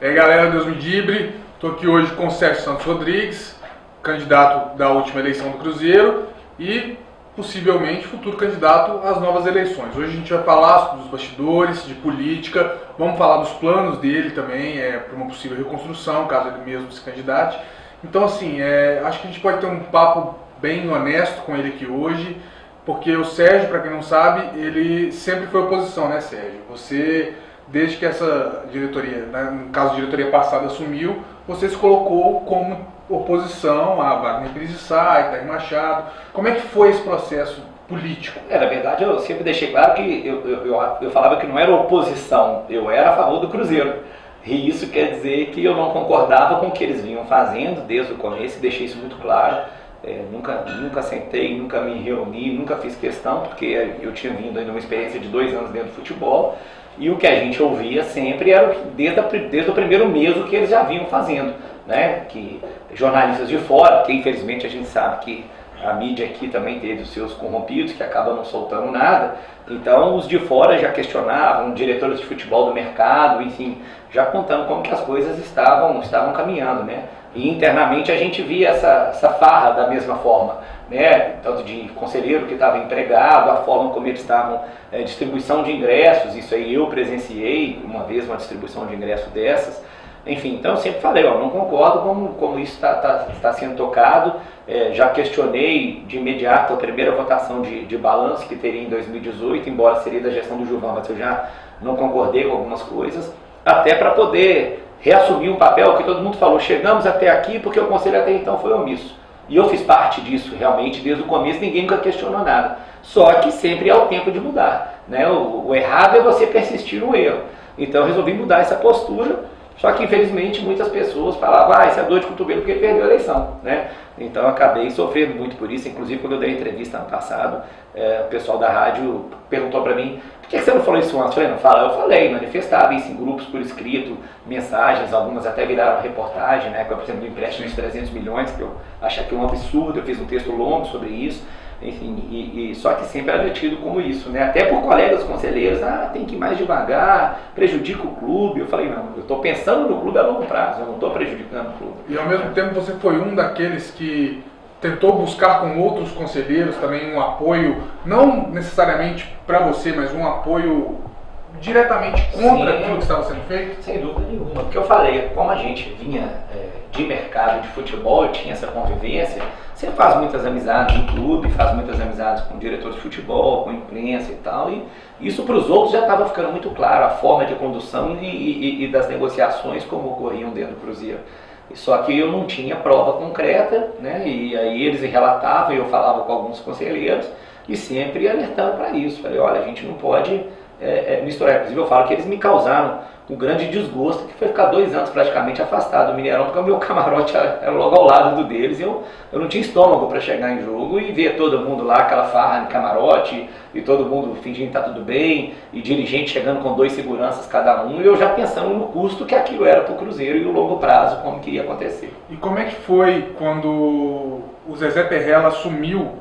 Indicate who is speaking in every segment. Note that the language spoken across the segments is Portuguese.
Speaker 1: E aí galera, Deus me dibre, estou aqui hoje com o Sérgio Santos Rodrigues, candidato da última eleição do Cruzeiro e possivelmente futuro candidato às novas eleições. Hoje a gente vai falar dos bastidores, de política, vamos falar dos planos dele também, para uma possível reconstrução, caso ele mesmo se candidate. Então assim, acho que a gente pode ter um papo bem honesto com ele aqui hoje, porque o Sérgio, para quem não sabe, ele sempre foi oposição, né Sérgio? Você, desde que essa diretoria, né, no caso a diretoria passada, assumiu, você se colocou como oposição a Wagner Pires de Sá, Itamar Machado. Como é que foi esse processo político?
Speaker 2: Na verdade, eu sempre deixei claro que eu falava que não era oposição, eu era a favor do Cruzeiro. E isso quer dizer que eu não concordava com o que eles vinham fazendo desde o começo, e deixei isso muito claro. Nunca sentei, nunca me reuni, nunca fiz questão, porque eu tinha vindo ainda uma experiência de 2 anos dentro do futebol, e o que a gente ouvia sempre era desde o primeiro mês o que eles já vinham fazendo, né? Que jornalistas de fora, que infelizmente a gente sabe que a mídia aqui também teve os seus corrompidos, que acabam não soltando nada, então os de fora já questionavam, diretores de futebol do mercado, enfim, já contando como que as coisas estavam caminhando, né? E internamente a gente via essa farra da mesma forma, né? Tanto de conselheiro que estava empregado, a forma como eles estavam, distribuição de ingressos, isso aí eu presenciei uma vez uma distribuição de ingressos dessas. Enfim, então eu sempre falei, não concordo como isso está sendo tocado. Já questionei de imediato a primeira votação de balanço que teria em 2018, embora seria da gestão do Gilvan, mas eu já não concordei com algumas coisas, até para poder reassumir um papel que todo mundo falou, chegamos até aqui porque o conselho até então foi omisso. E eu fiz parte disso realmente, desde o começo ninguém nunca questionou nada. Só que sempre é o tempo de mudar, né? O errado é você persistir no erro. Então eu resolvi mudar essa postura. Só que infelizmente muitas pessoas falavam, isso é dor de cotovelo porque ele perdeu a eleição, né? Então eu acabei sofrendo muito por isso. Inclusive quando eu dei a entrevista ano passado, o pessoal da rádio perguntou para mim, por que você não falou isso antes? Eu falei, manifestava isso em grupos por escrito, mensagens, algumas até viraram reportagem, né? Por exemplo, do empréstimo de 300 milhões, que eu achei que é um absurdo, eu fiz um texto longo sobre isso. Enfim, só que sempre era tido como isso, né? Até por colegas conselheiros, tem que ir mais devagar, prejudica o clube. Eu falei, não, eu estou pensando no clube a longo prazo, eu não estou prejudicando o clube.
Speaker 1: E ao mesmo tempo você foi um daqueles que tentou buscar com outros conselheiros também um apoio, não necessariamente para você, mas um apoio diretamente contra aquilo que estava sendo feito?
Speaker 2: Sem dúvida nenhuma, porque eu falei, como a gente vinha de mercado de futebol e tinha essa convivência, você faz muitas amizades no clube, faz muitas amizades com diretores de futebol, com imprensa e tal, e isso para os outros já estava ficando muito claro, a forma de condução e das negociações como ocorriam dentro do Cruzeiro. Só que eu não tinha prova concreta, né? E aí eles relatavam e eu falava com alguns conselheiros e sempre alertando para isso. Falei, olha, a gente não pode misturar. Inclusive eu falo que eles me causaram um grande desgosto, que foi ficar 2 anos praticamente afastado do Mineirão, porque o meu camarote era logo ao lado do deles, e eu não tinha estômago para chegar em jogo e ver todo mundo lá, aquela farra no camarote, e todo mundo fingindo que está tudo bem, e dirigente chegando com 2 seguranças cada um, e eu já pensando no custo que aquilo era para o Cruzeiro e o longo prazo, como que ia acontecer.
Speaker 1: E como é que foi quando o Zezé Perrella assumiu,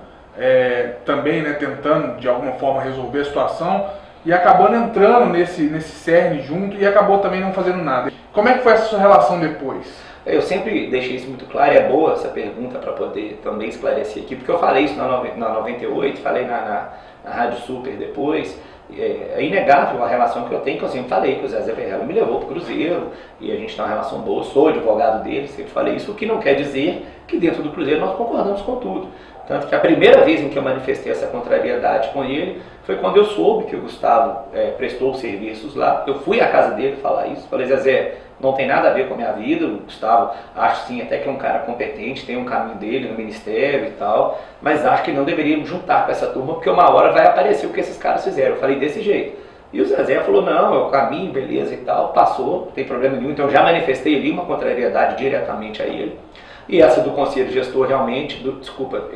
Speaker 1: também, né, tentando de alguma forma resolver a situação, e acabando entrando nesse cerne junto e acabou também não fazendo nada? Como é que foi essa sua relação depois?
Speaker 2: Eu sempre deixei isso muito claro, e é boa essa pergunta para poder também esclarecer aqui, porque eu falei isso na 98, falei na Rádio Super depois. É inegável a relação que eu tenho, que eu sempre falei que o Zezé Perrella me levou para o Cruzeiro e a gente tem uma relação boa, sou advogado dele, sempre falei isso, o que não quer dizer que dentro do Cruzeiro nós concordamos com tudo. Tanto que a primeira vez em que eu manifestei essa contrariedade com ele foi quando eu soube que o Gustavo prestou serviços lá. Eu fui à casa dele falar isso, falei, Zezé, não tem nada a ver com a minha vida, o Gustavo acho sim até que é um cara competente, tem um caminho dele no ministério e tal, mas acho que não deveríamos juntar com essa turma, porque uma hora vai aparecer o que esses caras fizeram. Eu falei desse jeito. E o Zezé falou, não, é o caminho, beleza e tal, passou, não tem problema nenhum. Então eu já manifestei ali uma contrariedade diretamente a ele. E essa do conselho gestor realmente, desculpa,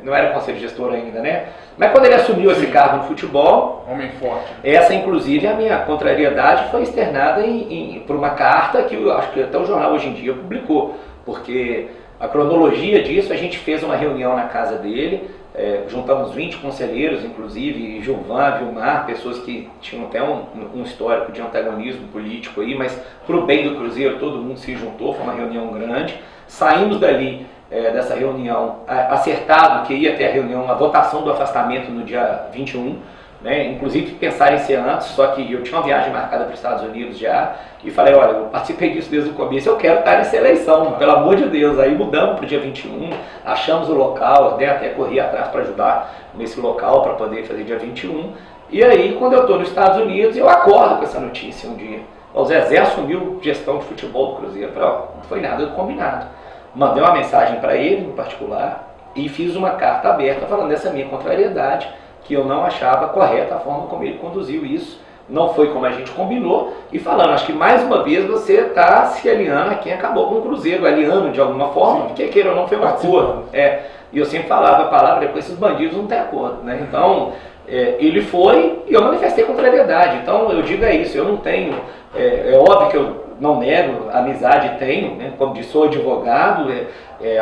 Speaker 2: não era conselho gestor ainda, né? Mas quando ele assumiu esse cargo no futebol,
Speaker 1: homem forte.
Speaker 2: Essa inclusive a minha contrariedade foi externada por uma carta que eu acho que até o jornal Hoje em Dia publicou, porque a cronologia disso, a gente fez uma reunião na casa dele, juntamos 20 conselheiros, inclusive, Gilvan, Vilmar, pessoas que tinham até um histórico de antagonismo político aí, mas para o bem do Cruzeiro todo mundo se juntou, foi uma reunião grande. Saímos dali, dessa reunião, acertado que ia ter a reunião, a votação do afastamento no dia 21, né? Inclusive pensar em ser antes, só que eu tinha uma viagem marcada para os Estados Unidos já, e falei, olha, eu participei disso desde o começo, eu quero estar nessa eleição, pelo amor de Deus. Aí mudamos para o dia 21, achamos o local, né? Até corri atrás para ajudar nesse local para poder fazer dia 21, e aí quando eu estou nos Estados Unidos, eu acordo com essa notícia um dia. O Zezé assumiu gestão de futebol do Cruzeiro, eu falei, ó, não foi nada combinado. Mandei uma mensagem para ele em particular e fiz uma carta aberta falando dessa minha contrariedade, que eu não achava correta a forma como ele conduziu isso, não foi como a gente combinou, e falando, acho que mais uma vez você está se aliando a quem acabou com o Cruzeiro, aliando de alguma forma, porque queira ou não foi um acordo. E eu sempre falava a palavra, com esses bandidos não tem acordo, né? Então, ele foi e eu manifestei contrariedade. Então, eu digo isso, eu não tenho, é óbvio que eu não nego, amizade tenho, né? Como disse, sou advogado,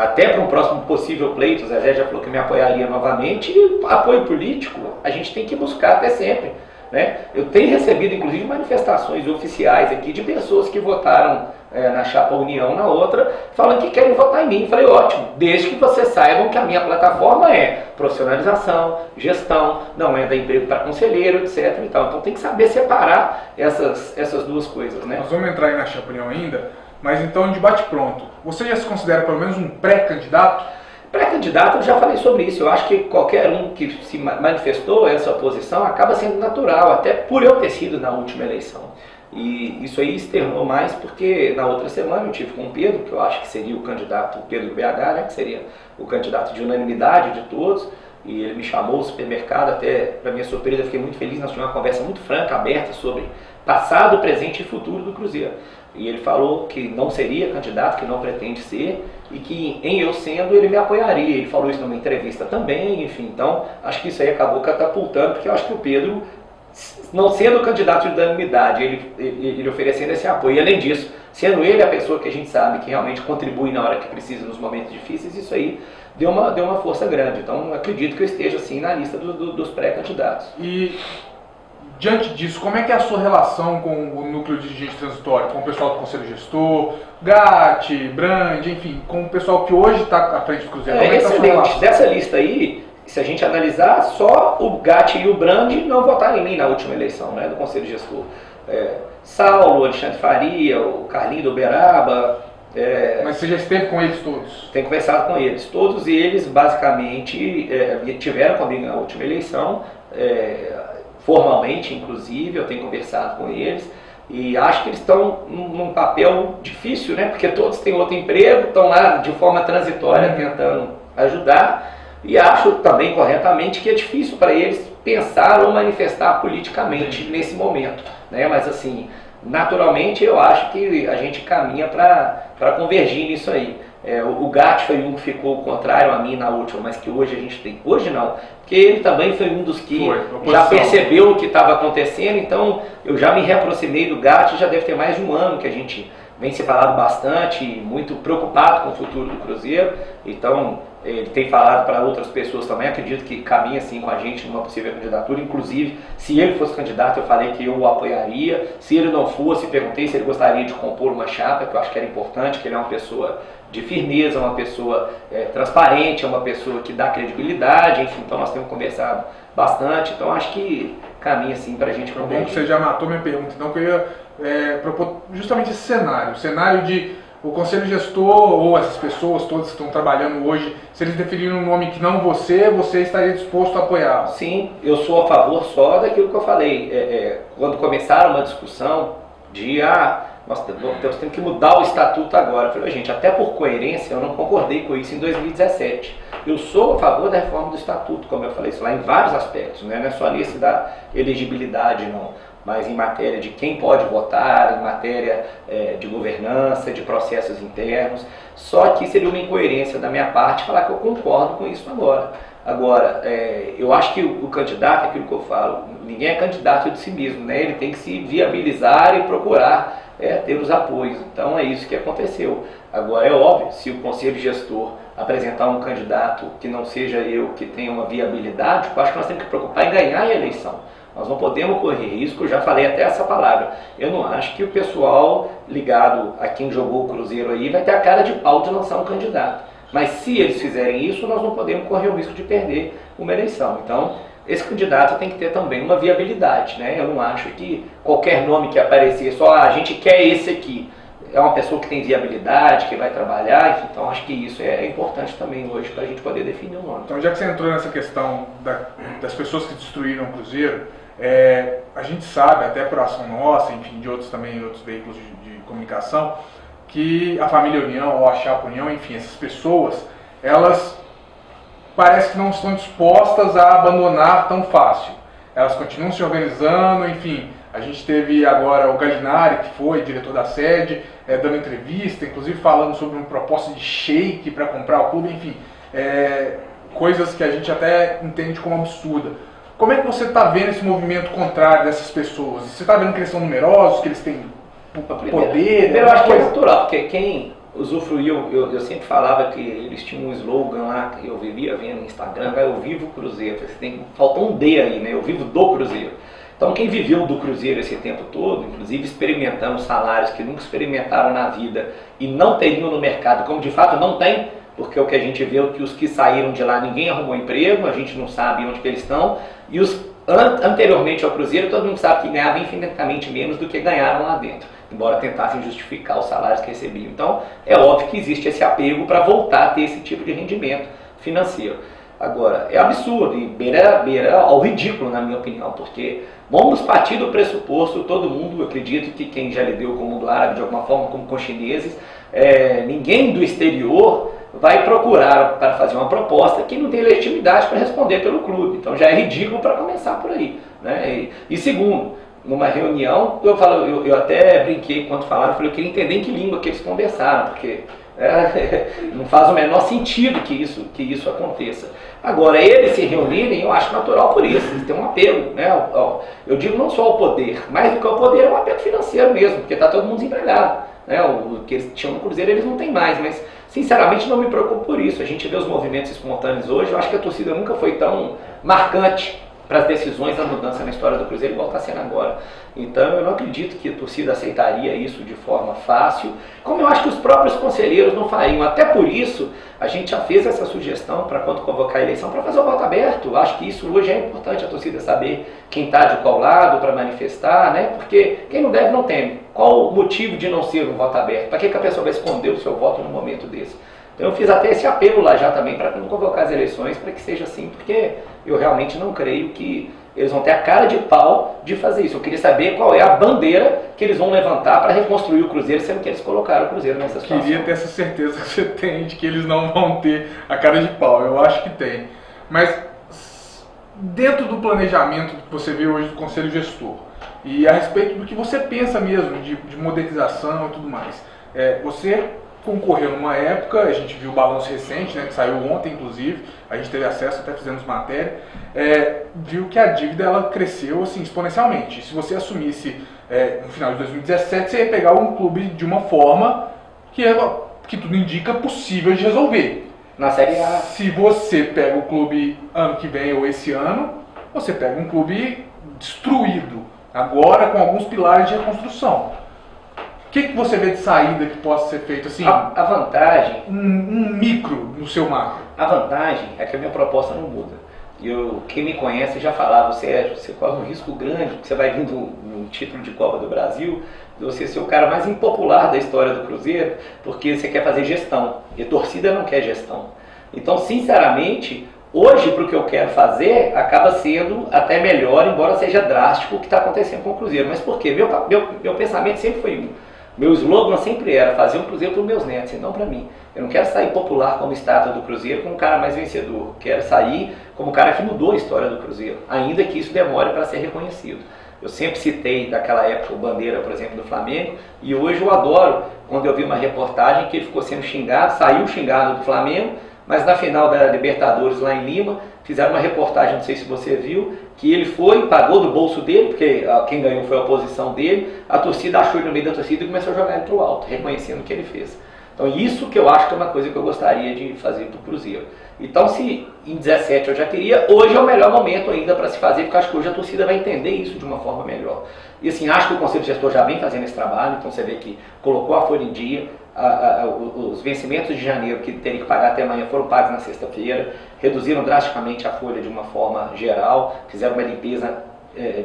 Speaker 2: até para um próximo possível pleito, o Zezé já falou que me apoiaria novamente, e apoio político a gente tem que buscar até sempre, né? Eu tenho recebido, inclusive, manifestações oficiais aqui de pessoas que votaram na chapa União, na outra, falando que querem votar em mim. Falei, ótimo, desde que vocês saibam que a minha plataforma é profissionalização, gestão, não é dar emprego para conselheiro, etc. Então tem que saber separar essas duas coisas, né?
Speaker 1: Nós vamos entrar aí na chapa União ainda, mas então, de bate-pronto, você já se considera pelo menos um pré-candidato?
Speaker 2: Pré-candidato, eu já falei sobre isso. Eu acho que qualquer um que se manifestou essa oposição acaba sendo natural, até por eu ter sido na última eleição. E isso aí externou mais porque na outra semana eu tive com o Pedro, que eu acho que seria o candidato, o Pedro do BH, né, que seria o candidato de unanimidade de todos, e ele me chamou ao supermercado, até para minha surpresa eu fiquei muito feliz, nós tivemos uma conversa muito franca, aberta sobre passado, presente e futuro do Cruzeiro. E ele falou que não seria candidato, que não pretende ser, e que em eu sendo ele me apoiaria. Ele falou isso numa entrevista também, enfim. Então acho que isso aí acabou catapultando, porque eu acho que o Pedro, não sendo candidato de unanimidade, ele oferecendo esse apoio. E além disso, sendo ele a pessoa que a gente sabe que realmente contribui na hora que precisa, nos momentos difíceis, isso aí deu uma força grande. Então acredito que eu esteja assim na lista dos pré-candidatos.
Speaker 1: E diante disso, como é que é a sua relação com o núcleo de dirigente transitório, com o pessoal do Conselho Gestor, Gatti, Brand, enfim, com o pessoal que hoje está à frente do Cruzeiro? Como é que tá a sua relação?
Speaker 2: Dessa lista aí, se a gente analisar, só o Gatti e o Brand não votaram em mim na última eleição, né, do Conselho Gestor. Saulo, Alexandre Faria, o Carlinho do Uberaba.
Speaker 1: Mas você já esteve com eles todos?
Speaker 2: Tenho conversado com eles. Todos eles, basicamente, tiveram comigo na última eleição, formalmente, inclusive, eu tenho conversado com eles. E acho que eles estão num papel difícil, né? Porque todos têm outro emprego, estão lá de forma transitória tentando ajudar. E acho também corretamente que é difícil para eles pensar ou manifestar politicamente nesse momento, né? Mas assim, naturalmente eu acho que a gente caminha para convergir nisso aí. O Gatti foi um que ficou contrário a mim na última, mas que hoje a gente tem. Hoje não, porque ele também foi um dos que já percebeu o que estava acontecendo, então eu já me reaproximei do Gatti, já deve ter mais de um ano que a gente vem se falando bastante, muito preocupado com o futuro do Cruzeiro. Então ele tem falado para outras pessoas também, acredito que caminha assim com a gente numa possível candidatura. Inclusive, se ele fosse candidato, eu falei que eu o apoiaria. Se ele não fosse, perguntei se ele gostaria de compor uma chapa, que eu acho que era importante, que ele é uma pessoa de firmeza, uma pessoa transparente, é uma pessoa que dá credibilidade, enfim. Então nós temos conversado bastante, então acho que caminha assim para a gente conversar.
Speaker 1: Você já matou minha pergunta, então, que eu ia propor justamente esse cenário, o cenário de o Conselho Gestor ou essas pessoas todas que estão trabalhando hoje, se eles definirem um nome que não você estaria disposto a apoiar?
Speaker 2: Sim, eu sou a favor só daquilo que eu falei. Quando começaram uma discussão de nós temos que mudar o estatuto agora. Eu falei, gente, até por coerência eu não concordei com isso em 2017. Eu sou a favor da reforma do estatuto, como eu falei isso lá, em vários aspectos, né? Não é só nesse da elegibilidade, não. Mas em matéria de quem pode votar, em matéria de governança, de processos internos. Só que seria uma incoerência da minha parte falar que eu concordo com isso agora. Agora, eu acho que o candidato, é aquilo que eu falo, ninguém é candidato de si mesmo, né? Ele tem que se viabilizar e procurar ter os apoios. Então é isso que aconteceu. Agora é óbvio, se o conselho gestor apresentar um candidato que não seja eu, que tenha uma viabilidade, eu acho que nós temos que preocupar em ganhar a eleição. Nós não podemos correr risco, eu já falei até essa palavra. Eu não acho que o pessoal ligado a quem jogou o Cruzeiro aí vai ter a cara de pau de lançar um candidato. Mas se eles fizerem isso, nós não podemos correr o risco de perder uma eleição. Então, esse candidato tem que ter também uma viabilidade, né? Eu não acho que qualquer nome que aparecer, só a gente quer esse aqui. É uma pessoa que tem viabilidade, que vai trabalhar, então acho que isso é importante também hoje para a gente poder definir um nome.
Speaker 1: Então, já que você entrou nessa questão das pessoas que destruíram o Cruzeiro, a gente sabe, até por ação nossa, enfim, de outros também, outros veículos de comunicação, que a família União, ou a Chapa União, enfim, essas pessoas, elas parece que não estão dispostas a abandonar tão fácil. Elas continuam se organizando, enfim. A gente teve agora o Gallinari, que foi diretor da sede, dando entrevista, inclusive falando sobre uma proposta de shake para comprar o clube, enfim. Coisas que a gente até entende como absurda. Como é que você está vendo esse movimento contrário dessas pessoas? Você está vendo que eles são numerosos, que eles têm poder?
Speaker 2: Primeiro, eu acho que é natural, porque quem usufruiu, eu sempre falava que eles tinham um slogan lá, que eu vivia vendo no Instagram, eu vivo o Cruzeiro. Falta um D aí, né? Eu vivo do Cruzeiro. Então quem viveu do Cruzeiro esse tempo todo, inclusive experimentando salários que nunca experimentaram na vida e não teriam no mercado, como de fato não tem, porque o que a gente vê é que os que saíram de lá ninguém arrumou emprego, a gente não sabe onde que eles estão, e os anteriormente ao Cruzeiro todo mundo sabe que ganhavam infinitamente menos do que ganharam lá dentro, embora tentassem justificar os salários que recebiam. Então é óbvio que existe esse apego para voltar a ter esse tipo de rendimento financeiro. Agora, é absurdo e beira ao ridículo, na minha opinião, porque vamos partir do pressuposto, todo mundo, eu acredito que quem já lidou com o mundo árabe de alguma forma, como com chineses, ninguém do exterior vai procurar para fazer uma proposta que não tem legitimidade para responder pelo clube. Então já é ridículo para começar por aí, né? E segundo, numa reunião, eu até brinquei enquanto falaram, eu falei, eu queria entender em que língua que eles conversaram, porque não faz o menor sentido que isso aconteça. Agora, eles se reunirem, eu acho natural por isso, eles têm um apego, né? Eu digo não só ao poder, mais do que ao poder é um apego financeiro mesmo, porque está todo mundo desempregado, né? O que eles tinham no Cruzeiro eles não têm mais, mas sinceramente não me preocupo por isso. A gente vê os movimentos espontâneos hoje, eu acho que a torcida nunca foi tão marcante para as decisões da mudança na história do Cruzeiro igual está sendo agora. Então eu não acredito que a torcida aceitaria isso de forma fácil, como eu acho que os próprios conselheiros não fariam. Até por isso a gente já fez essa sugestão para quando convocar a eleição para fazer o voto aberto. Eu acho que isso hoje é importante, a torcida saber quem está de qual lado para manifestar, né? Porque quem não deve não teme. Qual o motivo de não ser um voto aberto? Para que a pessoa vai esconder o seu voto num momento desse? Então eu fiz até esse apelo lá já também para não convocar as eleições, para que seja assim, porque eu realmente não creio que eles vão ter a cara de pau de fazer isso. Eu queria saber qual é a bandeira que eles vão levantar para reconstruir o Cruzeiro, sendo que eles colocaram o Cruzeiro nessa situação.
Speaker 1: Queria ter essa certeza que você tem de que eles não vão ter a cara de pau. Eu acho que tem. Mas dentro do planejamento que você vê hoje do Conselho Gestor, e a respeito do que você pensa mesmo de modernização e tudo mais, você concorreu numa época, a gente viu o balanço recente, né, que saiu ontem inclusive, a gente teve acesso, até fizemos matéria, viu que a dívida ela cresceu assim, exponencialmente. Se você assumisse no final de 2017, você ia pegar um clube de uma forma que tudo indica possível de resolver.
Speaker 2: Na Série A.
Speaker 1: Se você pega o clube ano que vem ou esse ano, você pega um clube destruído, agora com alguns pilares de reconstrução. O que você vê de saída que possa ser feito assim?
Speaker 2: A vantagem...
Speaker 1: Um micro no seu macro.
Speaker 2: A vantagem é que a minha proposta não muda. Quem me conhece já falava, Sérgio, você corre um risco grande, porque você vai vir no título de Copa do Brasil, de você ser o cara mais impopular da história do Cruzeiro, porque você quer fazer gestão, e a torcida não quer gestão. Então, sinceramente, hoje, para o que eu quero fazer, acaba sendo até melhor, embora seja drástico o que está acontecendo com o Cruzeiro. Mas por quê? Meu pensamento sempre foi um. Meu slogan sempre era fazer um Cruzeiro para os meus netos e não para mim. Eu não quero sair popular como estátua do Cruzeiro, como o cara mais vencedor. Quero sair como o cara que mudou a história do Cruzeiro, ainda que isso demore para ser reconhecido. Eu sempre citei daquela época o Bandeira, por exemplo, do Flamengo, e hoje eu adoro quando eu vi uma reportagem que ele ficou sendo xingado, saiu xingado do Flamengo, mas na final da Libertadores lá em Lima, fizeram uma reportagem, não sei se você viu, que ele foi, pagou do bolso dele, porque quem ganhou foi a oposição dele, a torcida achou ele no meio da torcida e começou a jogar ele pro alto, reconhecendo o que ele fez. Então isso que eu acho que é uma coisa que eu gostaria de fazer pro Cruzeiro. Então se em 17 eu já queria, hoje é o melhor momento ainda para se fazer, porque eu acho que hoje a torcida vai entender isso de uma forma melhor. E assim, acho que o Conselho Gestor já vem fazendo esse trabalho, então você vê que colocou a folha em dia, os vencimentos de janeiro que teria que pagar até amanhã foram pagos na sexta-feira, reduziram drasticamente a folha de uma forma geral, fizeram uma limpeza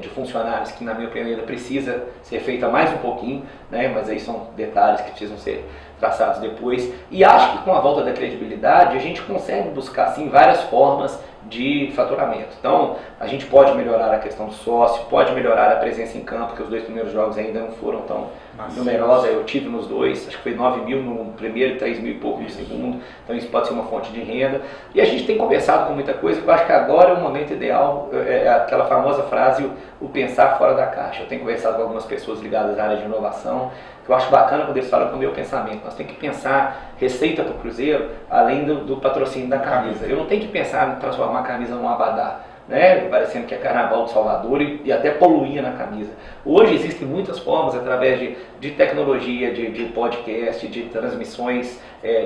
Speaker 2: de funcionários que na minha opinião ainda precisa ser feita mais um pouquinho, né, mas aí são detalhes que precisam ser traçados depois, e acho que com a volta da credibilidade a gente consegue buscar assim várias formas de faturamento. Então a gente pode melhorar a questão do sócio, pode melhorar a presença em campo, que os 2 primeiros jogos ainda não foram tão numerosa, eu tive nos 2, acho que foi 9 mil no primeiro e 3 mil e pouco no segundo, então isso pode ser uma fonte de renda. E a gente tem conversado com muita coisa, eu acho que agora é o momento ideal, é aquela famosa frase, o pensar fora da caixa. Eu tenho conversado com algumas pessoas ligadas à área de inovação, que eu acho bacana quando eles falam com o meu pensamento. Nós temos que pensar receita para o Cruzeiro, além do patrocínio da camisa. Eu não tenho que pensar em transformar a camisa num abadá, né, parecendo que é carnaval de Salvador e até poluía na camisa. Hoje existem muitas formas, através de tecnologia, de podcast, de transmissões,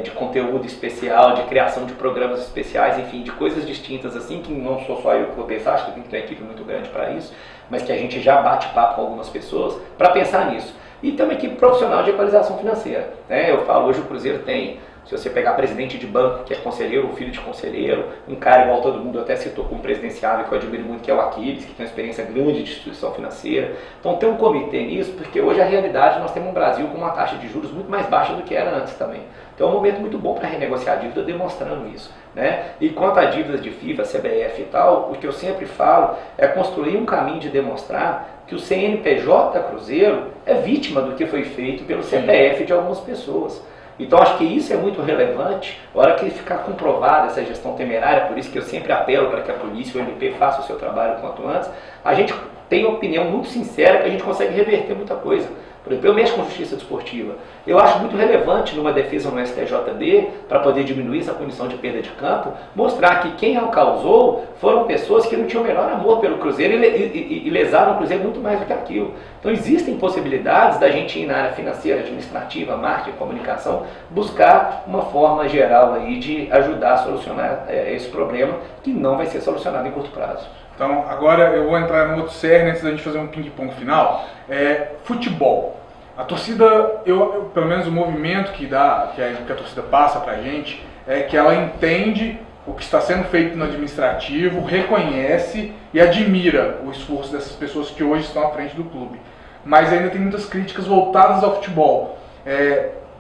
Speaker 2: de conteúdo especial, de criação de programas especiais, enfim, de coisas distintas assim, que não sou só eu que vou pensar, acho que tem que ter uma equipe muito grande para isso, mas que a gente já bate papo com algumas pessoas para pensar nisso. E tem uma equipe profissional de equalização financeira, né? Eu falo, hoje o Cruzeiro tem, se você pegar presidente de banco, que é conselheiro, ou filho de conselheiro, um cara igual todo mundo até citou como presidenciável, que eu admiro muito, que é o Aquiles, que tem uma experiência grande de instituição financeira. Então tem um comitê nisso, porque hoje a realidade, nós temos um Brasil com uma taxa de juros muito mais baixa do que era antes também. Então é um momento muito bom para renegociar a dívida, demonstrando isso, né? E quanto a dívidas de FIFA, CBF e tal, o que eu sempre falo é construir um caminho de demonstrar que o CNPJ Cruzeiro é vítima do que foi feito pelo CPF de algumas pessoas. Então acho que isso é muito relevante, a hora que ficar comprovada essa gestão temerária, por isso que eu sempre apelo para que a polícia e o MP façam o seu trabalho quanto antes, a gente tem uma opinião muito sincera que a gente consegue reverter muita coisa. Por exemplo, eu mexo com justiça desportiva. Eu acho muito relevante numa defesa no STJD, para poder diminuir essa punição de perda de campo, mostrar que quem a causou foram pessoas que não tinham o menor amor pelo Cruzeiro e lesaram o Cruzeiro muito mais do que aquilo. Então existem possibilidades da gente ir na área financeira, administrativa, marketing, comunicação, buscar uma forma geral aí de ajudar a solucionar esse problema, que não vai ser solucionado em curto prazo.
Speaker 1: Então, agora eu vou entrar no outro cerne antes da gente fazer um ping-pong final. Futebol. A torcida, pelo menos o movimento que a torcida passa pra gente, é que ela entende o que está sendo feito no administrativo, reconhece e admira o esforço dessas pessoas que hoje estão à frente do clube. Mas ainda tem muitas críticas voltadas ao futebol.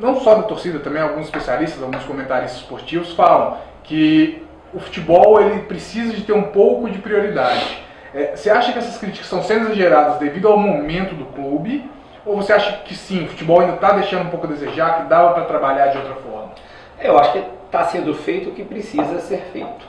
Speaker 1: Não só da torcida, também alguns especialistas, alguns comentaristas esportivos falam que o futebol ele precisa de ter um pouco de prioridade. Você acha que essas críticas estão sendo exageradas devido ao momento do clube? Ou você acha que sim, o futebol ainda está deixando um pouco a desejar, que dava para trabalhar de outra forma?
Speaker 2: Eu acho que está sendo feito o que precisa ser feito,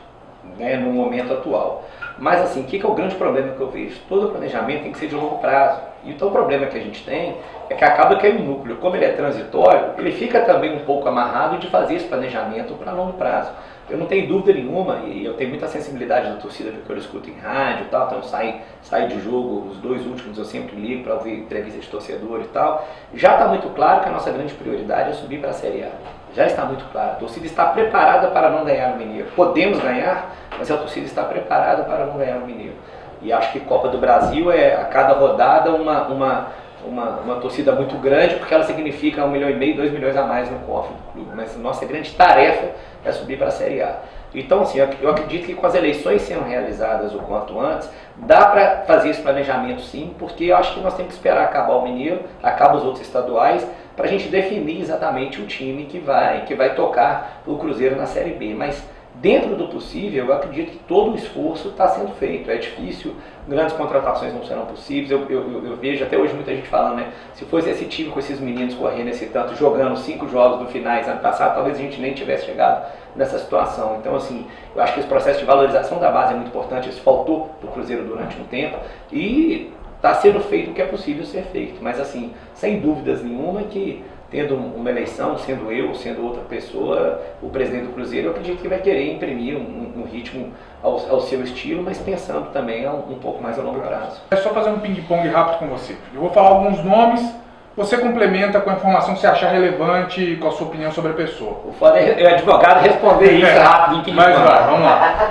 Speaker 2: né, no momento atual. Mas assim, o que é o grande problema que eu vejo? Todo planejamento tem que ser de longo prazo. Então o problema que a gente tem é que acaba que o núcleo, como ele é transitório, ele fica também um pouco amarrado de fazer esse planejamento para longo prazo. Eu não tenho dúvida nenhuma, e eu tenho muita sensibilidade da torcida que eu escuto em rádio e tal, então sai de jogo, os 2 últimos eu sempre ligo para ouvir entrevista de torcedor e tal. Já está muito claro que a nossa grande prioridade é subir para a Série A. Já está muito claro, a torcida está preparada para não ganhar o Mineiro. Podemos ganhar, mas a torcida está preparada para não ganhar o Mineiro. E acho que Copa do Brasil é a cada rodada uma torcida muito grande, porque ela significa 1,5 milhão, 2 milhões a mais no cofre do clube. Mas a nossa grande tarefa é subir para a Série A. Então, assim, eu acredito que com as eleições sendo realizadas o quanto antes, dá para fazer esse planejamento sim, porque eu acho que nós temos que esperar acabar o Mineiro, acabar os outros estaduais, para a gente definir exatamente o time que vai tocar o Cruzeiro na Série B. Mas dentro do possível, eu acredito que todo o esforço está sendo feito. É difícil, grandes contratações não serão possíveis. Eu vejo até hoje muita gente falando, né? Se fosse esse time com esses meninos correndo esse tanto, jogando 5 jogos no finais ano passado, talvez a gente nem tivesse chegado nessa situação. Então, assim, eu acho que esse processo de valorização da base é muito importante. Isso faltou para o Cruzeiro durante um tempo e está sendo feito o que é possível ser feito. Mas, assim, sem dúvidas nenhuma que tendo uma eleição, sendo eu, sendo outra pessoa, o presidente do Cruzeiro, eu acredito que vai querer imprimir um ritmo ao seu estilo, mas pensando também um pouco mais a longo prazo.
Speaker 1: É só fazer um ping-pong rápido com você. Eu vou falar alguns nomes, você complementa com a informação que você achar relevante com a sua opinião sobre a pessoa.
Speaker 2: O foda é o advogado responder isso rápido em ping-pong.
Speaker 1: Mas vai, vamos lá.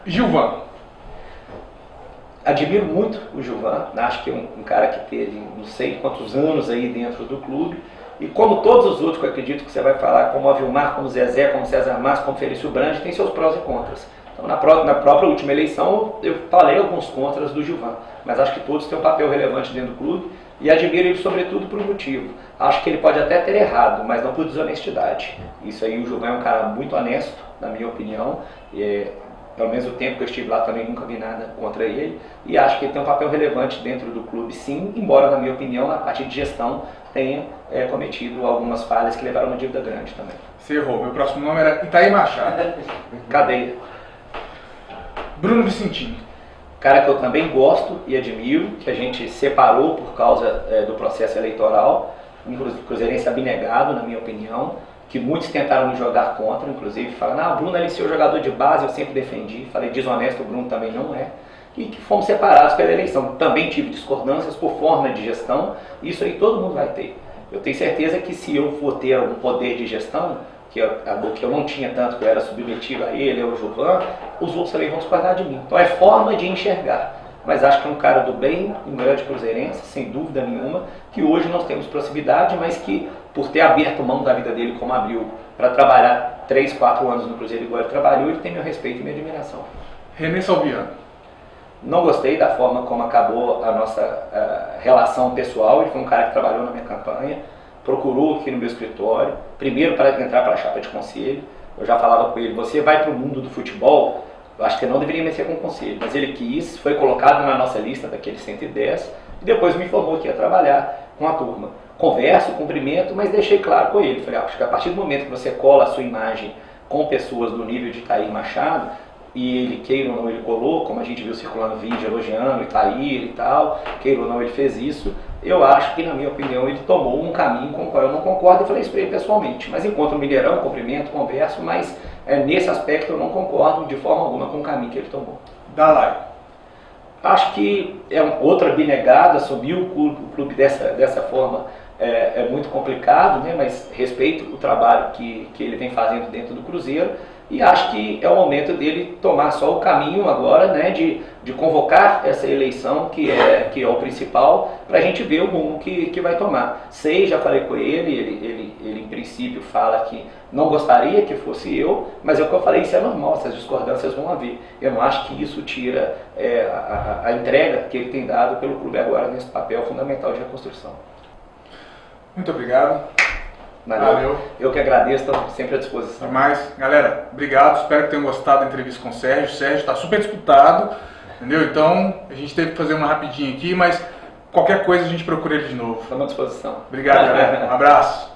Speaker 1: Gilvan.
Speaker 2: Admiro muito o Gilvan, acho que é um cara que teve não sei quantos anos aí dentro do clube, e como todos os outros que eu acredito que você vai falar, como o Avilmar, como o Zezé, como o César Massa, como o Felício Brandi, tem seus prós e contras. Então, na própria última eleição, eu falei alguns contras do Gilvan, mas acho que todos têm um papel relevante dentro do clube, e admiro ele sobretudo por um motivo. Acho que ele pode até ter errado, mas não por desonestidade. Isso aí, o Gilvan é um cara muito honesto, na minha opinião, pelo menos o tempo que eu estive lá também nunca vi nada contra ele, e acho que ele tem um papel relevante dentro do clube, sim, embora, na minha opinião, na parte de gestão, tenha cometido algumas falhas que levaram a uma dívida grande também.
Speaker 1: Você errou, meu próximo nome era Itaí Machado.
Speaker 2: Cadeia.
Speaker 1: Bruno Vicentini.
Speaker 2: Cara que eu também gosto e admiro, que a gente separou por causa do processo eleitoral, um cruzeirense abnegado, na minha opinião, que muitos tentaram me jogar contra, inclusive falando, o Bruno é seu jogador de base, eu sempre defendi, falei desonesto, o Bruno também não é, e que fomos separados pela eleição. Também tive discordâncias por forma de gestão, isso aí todo mundo vai ter. Eu tenho certeza que se eu for ter algum poder de gestão, que eu não tinha tanto, que eu era submetido a ele, ao Gilvan, os outros também vão discordar de mim. Então é forma de enxergar. Mas acho que é um cara do bem, um grande cruzeirense, sem dúvida nenhuma, que hoje nós temos proximidade, mas que, por ter aberto mão da vida dele como abriu, para trabalhar 3, 4 anos no Cruzeiro igual ele trabalhou, ele tem meu respeito e minha admiração.
Speaker 1: René Salviano.
Speaker 2: Não gostei da forma como acabou a nossa relação pessoal. Ele foi um cara que trabalhou na minha campanha, procurou aqui no meu escritório, primeiro para entrar para a chapa de conselho. Eu já falava com ele, você vai para o mundo do futebol, eu acho que eu não deveria mexer com o conselho, mas ele quis, foi colocado na nossa lista daqueles 110 e depois me informou que ia trabalhar com a turma. Converso, cumprimento, mas deixei claro com ele. Falei, acho que a partir do momento que você cola a sua imagem com pessoas do nível de Itaí Machado, e ele, queira ou não, ele colou, como a gente viu circulando vídeo elogiando Itaí e tal, queira ou não, ele fez isso. Eu acho que, na minha opinião, ele tomou um caminho com o qual eu não concordo e falei isso para ele pessoalmente. Mas encontro o Mineirão, cumprimento, converso, mas nesse aspecto eu não concordo de forma alguma com o caminho que ele tomou.
Speaker 1: Dalai.
Speaker 2: Acho que é outra abnegada, assumir o clube dessa forma é muito complicado, né? Mas respeito o trabalho que ele vem fazendo dentro do Cruzeiro e acho que é o momento dele tomar só o caminho agora, né? De convocar essa eleição que é o principal para a gente ver o rumo que vai tomar. Já falei com ele em princípio fala que não gostaria que fosse eu, mas é o que eu falei, isso é normal, essas discordâncias vão haver. Eu não acho que isso tira a entrega que ele tem dado pelo clube agora nesse papel fundamental de reconstrução.
Speaker 1: Muito obrigado.
Speaker 2: Valeu. Eu que agradeço, estou sempre à disposição.
Speaker 1: Demais. Galera, obrigado, espero que tenham gostado da entrevista com o Sérgio. O Sérgio está super disputado, entendeu? Então, a gente teve que fazer uma rapidinha aqui, mas qualquer coisa a gente procura ele de novo.
Speaker 2: Estou à disposição.
Speaker 1: Obrigado, galera. Um abraço.